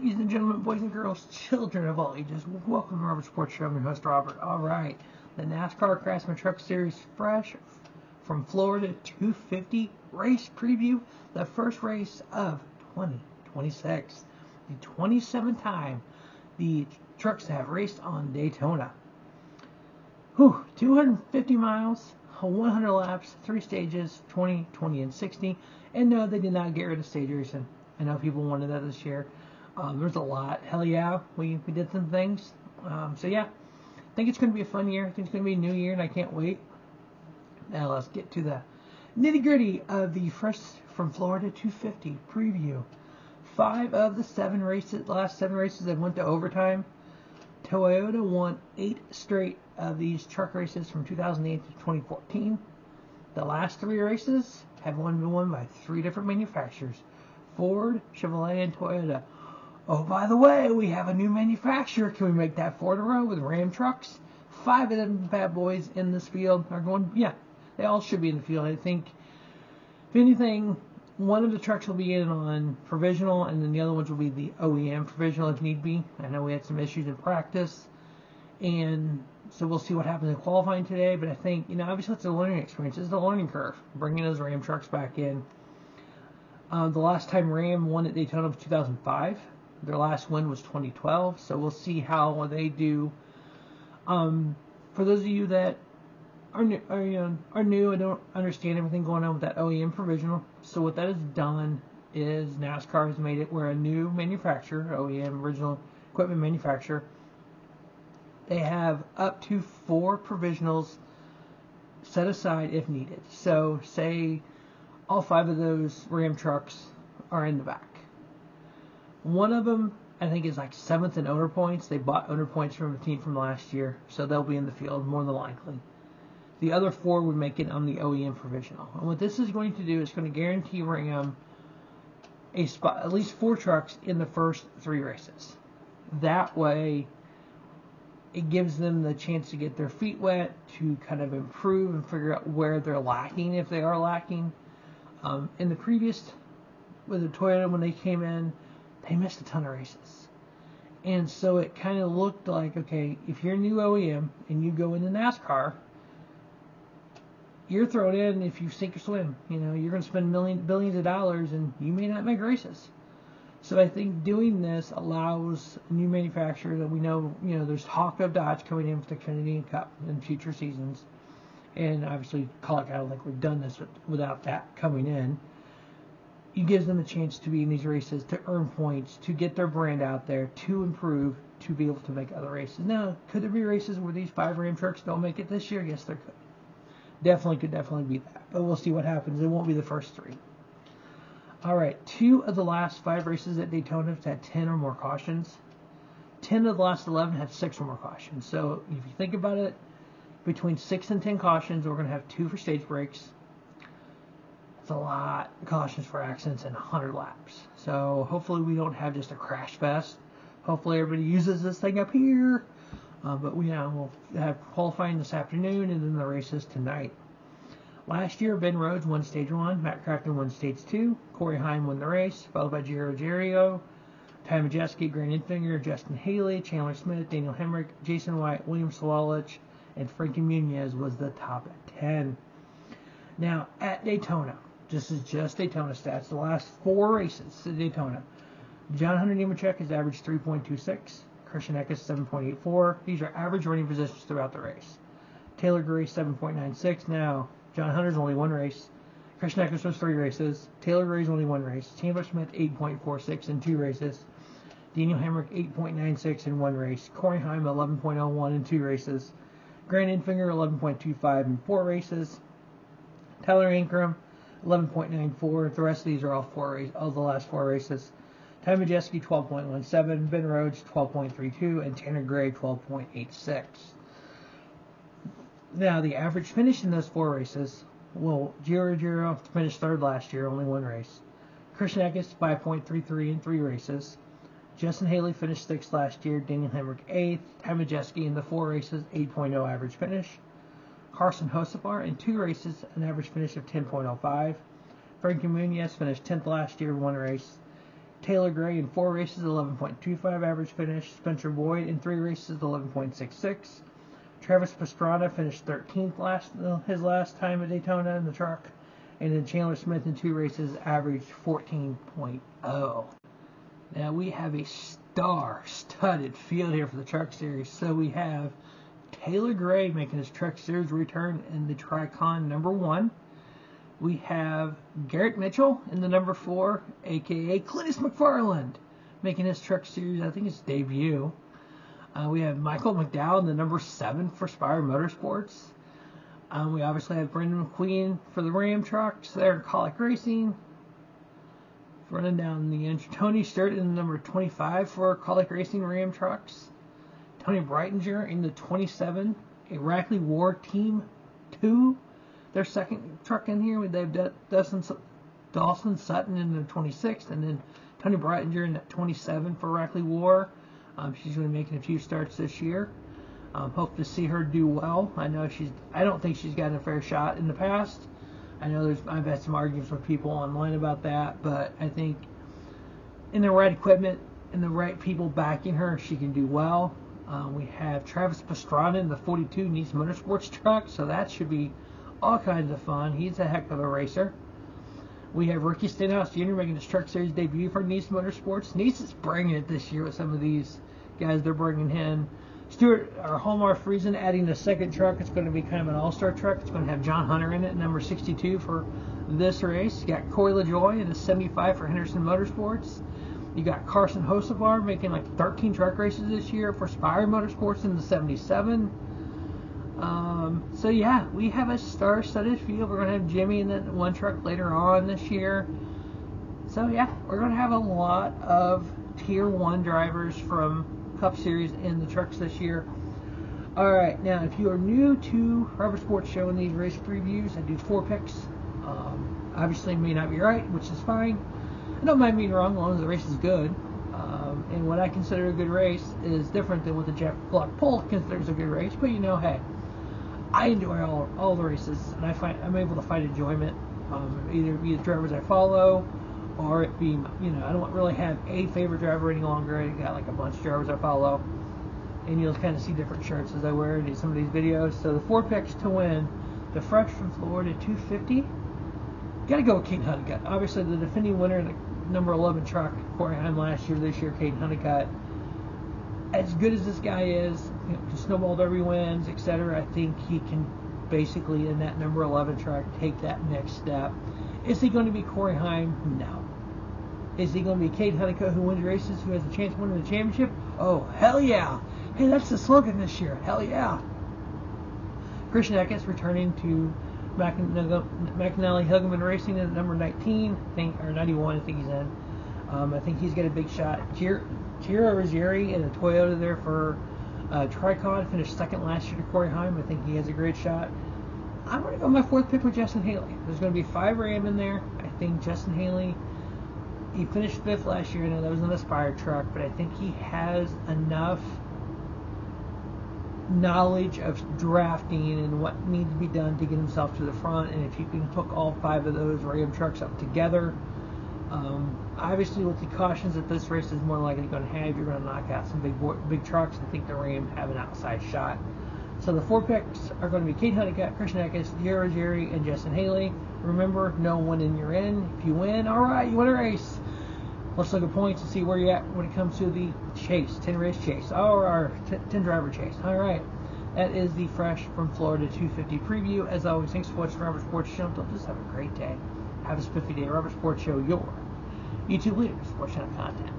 Ladies and gentlemen, boys and girls, children of all ages, welcome to Robert Sports Show. I'm your host, Robert. All right, the NASCAR Craftsman Truck Series, fresh from Florida 250 race preview, the first race of 2026, the 27th time the trucks have raced on Daytona. 250 miles, 100 laps, 3 stages, 20, 20, and 60. And no, they did not get rid of stage racing. I know people wanted that this year. There's a lot. Hell yeah, we did some things. So yeah, I think it's going to be a fun year. I think it's going to be a new year, and I can't wait. Now let's get to the nitty gritty of the fresh from Florida 250 preview. 5 of the 7 races, the last 7 races that went to overtime. Toyota won 8 straight of these truck races from 2008 to 2014. The last 3 races have been won by 3 different manufacturers: Ford, Chevrolet, and Toyota. Oh, by the way, we have a new manufacturer. Can we make that 4 in a row with Ram trucks? 5 of them bad boys in this field are going, yeah, they all should be in the field. I think, if anything, one of the trucks will be in on provisional, and then the other ones will be the OEM provisional if need be. I know we had some issues in practice, and so we'll see what happens in qualifying today. But I think, obviously it's a learning experience. It's a learning curve, bringing those Ram trucks back in. The last time Ram won at Daytona was 2005. Their last win was 2012, so we'll see how they do. For those of you that are new and don't understand everything going on with that OEM provisional, so what that has done is NASCAR has made it where a new manufacturer, OEM, original equipment manufacturer, they have up to 4 provisionals set aside if needed. So say all 5 of those Ram trucks are in the back. One of them, I think, is like 7th in owner points. They bought owner points from a team from last year, so they'll be in the field more than likely. The other 4 would make it on the OEM provisional. And what this is going to do is going to guarantee Ram a spot, at least 4 trucks in the first 3 races. That way, it gives them the chance to get their feet wet, to kind of improve and figure out where they're lacking, if they are lacking. In the previous, with the Toyota, when they came in, they missed a ton of races. And so it kind of looked like, okay, if you're a new OEM and you go into NASCAR, you're thrown in if you sink or swim. You're going to spend billions of dollars and you may not make races. So I think doing this allows a new manufacturer that we know, there's talk of Dodge coming in with the Xfinity Cup in future seasons. And obviously, I don't think we've done this without that coming in. It gives them a chance to be in these races, to earn points, to get their brand out there, to improve, to be able to make other races. Now, could there be races where these 5 Ram trucks don't make it this year? Yes, there could. Definitely be that. But we'll see what happens. It won't be the first 3. All right, 2 of the last 5 races at Daytona have had 10 or more cautions. 10 of the last 11 had 6 or more cautions. So if you think about it, between 6 and 10 cautions, we're going to have 2 for stage breaks. It's a lot of cautions for accidents and 100 laps. So hopefully we don't have just a crash fest. Hopefully everybody uses this thing up here. But we'll have qualifying this afternoon and then the races tonight. Last year, Ben Rhodes won Stage 1, Matt Crafton won Stage 2, Corey Heim won the race, followed by Giro Gerio, Ty Majeski, Grant Enfinger, Justin Haley, Chandler Smith, Daniel Hemrick, Jason White, William Sawalich, and Frankie Muniz was the top 10. Now, at Daytona, this is just Daytona stats, the last 4 races at Daytona. John Hunter Nemechek has averaged 3.26, Christian Eckes 7.84. These are average running positions throughout the race. Taylor Gray 7.96. Now, John Hunter's only 1 race. Christian Eckes was 3 races. Taylor Gray's only 1 race. Chandler Smith 8.46 in 2 races. Daniel Hemrick 8.96 in 1 race. Corey Heim 11.01 in 2 races. Grant Enfinger 11.25 in 4 races. Tyler Ankrum 11.94. The rest of these are all the last 4 races. Ty Majeski 12.17, Ben Rhodes 12.32, and Tanner Gray 12.86. Now the average finish in those 4 races, Giro finished 3rd last year, only 1 race. Christian Eckes 5.33 in 3 races. Justin Haley finished 6th last year, Daniel Hemrick 8th, Ty Majeski in the 4 races 8.0 average finish. Carson Hocevar in 2 races, an average finish of 10.05. Frankie Muniz finished 10th last year, 1 race. Taylor Gray in 4 races, 11.25 average finish. Spencer Boyd in 3 races, 11.66. Travis Pastrana finished 13th his last time at Daytona in the truck. And then Chandler Smith in 2 races averaged 14.0. Now we have a star-studded field here for the Truck Series. So we have Taylor Gray making his Truck Series return in the Tricon number 1. We have Garrett Mitchell in the number 4, a.k.a. Cletus McFarland, making his Truck Series, I think it's debut. We have Michael McDowell in the number 7 for Spire Motorsports. We obviously have Brendan McQueen for the Ram trucks there at Colic Racing. Running down the end, Tony Sturt in the number 25 for Colic Racing Ram trucks. Tony Breitinger in the 27, a Rackley War Team 2. Their second truck in here. They have Dawson Sutton in the 26th, and then Tony Breitinger in the 27 for Rackley War. She's going to be making a few starts this year. Hope to see her do well. I don't think she's gotten a fair shot in the past. I know I've had some arguments with people online about that, but I think in the right equipment and the right people backing her, she can do well. We have Travis Pastrana in the 42 Nice Motorsports truck, so that should be all kinds of fun. He's a heck of a racer. We have Ricky Stenhouse Jr. making his Truck Series debut for Nice Motorsports. Nice is bringing it this year with some of these guys they're bringing in. Homar Friesen adding the second truck. It's going to be kind of an all-star truck. It's going to have John Hunter in it, number 62 for this race. You got Corey LaJoie in the 75 for Henderson Motorsports. You got Carson Hocevar making like 13 truck races this year for Spire Motorsports in the 77. So yeah, we have a star-studded field. We're going to have Jimmy in that one truck later on this year. So yeah, we're going to have a lot of Tier 1 drivers from Cup Series in the trucks this year. Alright, now if you are new to Rubber Sports Show and these race previews, I do 4 picks. Obviously, it may not be right, which is fine. I don't mind being wrong as long as the race is good. And what I consider a good race is different than what the Jeff Block poll considers a good race. But you know, hey, I enjoy all the races, and I'm able to find enjoyment. Either be the drivers I follow, or it be, I don't really have a favorite driver any longer. I got like a bunch of drivers I follow, and you'll kind of see different shirts as I wear in some of these videos. So the 4 picks to win the Fresh from Florida 250. Got to go with Kate Honeycutt. Obviously, the defending winner in the number 11 truck, Corey Heim last year. This year, Kate Honeycutt. As good as this guy is, snowball derby wins, etc. I think he can basically in that number 11 truck take that next step. Is he going to be Corey Heim? No. Is he going to be Kate Honeycutt who wins races, who has a chance of winning the championship? Oh, hell yeah. Hey, that's the slogan this year. Hell yeah. Christian Eckes returning to McAnally Hillman Racing at number 19, or 91, I think he's in. I think he's got a big shot. Giro Ruggieri in a Toyota there for Tricon, finished second last year to Corey Heim. I think he has a great shot. I'm going to go my 4th pick with Justin Haley. There's going to be 5 Ram in there. I think Justin Haley, he finished 5th last year. I know that was an Aspire truck, but I think he has enough knowledge of drafting and what needs to be done to get himself to the front. And if you can hook all 5 of those Ram trucks up together, obviously with the cautions that this race is more likely going to have, you're going to knock out some big trucks. I think the Ram have an outside shot. So the 4 picks are going to be Kate Honeycutt, Christian Eckes, Giro Ruggieri, and Justin Haley. Remember, no one in your in. If you win, all right, you win a race. Let's look at points and see where you're at when it comes to the chase, 10 race chase, or 10 driver chase. All right, that is the Fresh from Florida 250 preview. As always, thanks for watching Rubber Sports Show. Don't just have a great day. Have a spiffy day. Rubber Sports Show, your YouTube leader, sports channel content.